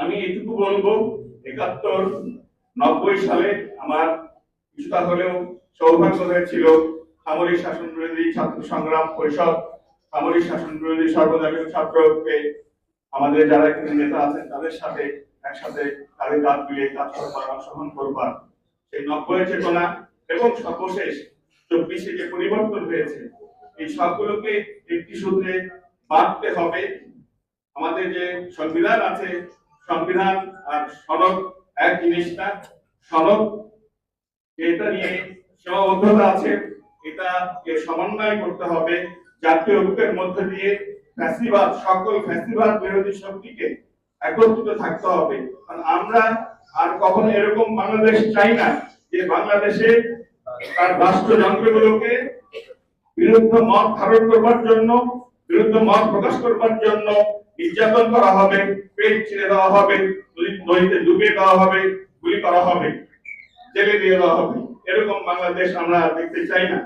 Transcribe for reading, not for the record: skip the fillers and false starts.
আমি এটুকু বলবো, 71-90 সালে আমার কিছুটা হলেও সৌভাগ্য হয়েছিল সামরিক শাসন বিরোধী ছাত্র সংগ্রাম পরিষদ, সামরিক শাসন বিরোধী সর্বদলীয় ছাত্রকে আমাদের যারা এখানে নেতা আছেন তাদের সাথে একসাথে তাদের কাজ মিলিয়ে কাজ করবার, অংশগ্রহণ করবার সেই 90 চেতনা এবং সর্বশেষ 24-এ যে পরিবর্তন হয়েছে, এই সবগুলোকে একটি সূত্রে বাঁধতে হবে। আমাদের যে সংবিধান আছে, সংবিধান আর সনদ এক জিনিস না। সনদ এটা নিয়ে সীমাবদ্ধতা আছে, এটাকে সমন্বয় করতে হবে জাতীয় ঐক্যের মধ্য দিয়ে। ফ্যাসিবাদ, সকল ফ্যাসিবাদ বিরোধী শক্তিকে একত্রিত থাকতে হবে। কারণ আমরা আর কখনো এরকম বাংলাদেশ চাই না যে বাংলাদেশে তার রাষ্ট্রযন্ত্রগুলোকে বিরুদ্ধ মত ধারণ করবার জন্য, বিরুদ্ধ মত প্রকাশ করবার জন্য নির্যাতন করা হবে, পেট ছিঁড়ে দেওয়া হবে, নদীতে ডুবিয়ে দেওয়া হবে, গুলি করা হবে, জেলে দিয়ে দেওয়া হবে। এরকম বাংলাদেশ আমরা দেখতে চাই না।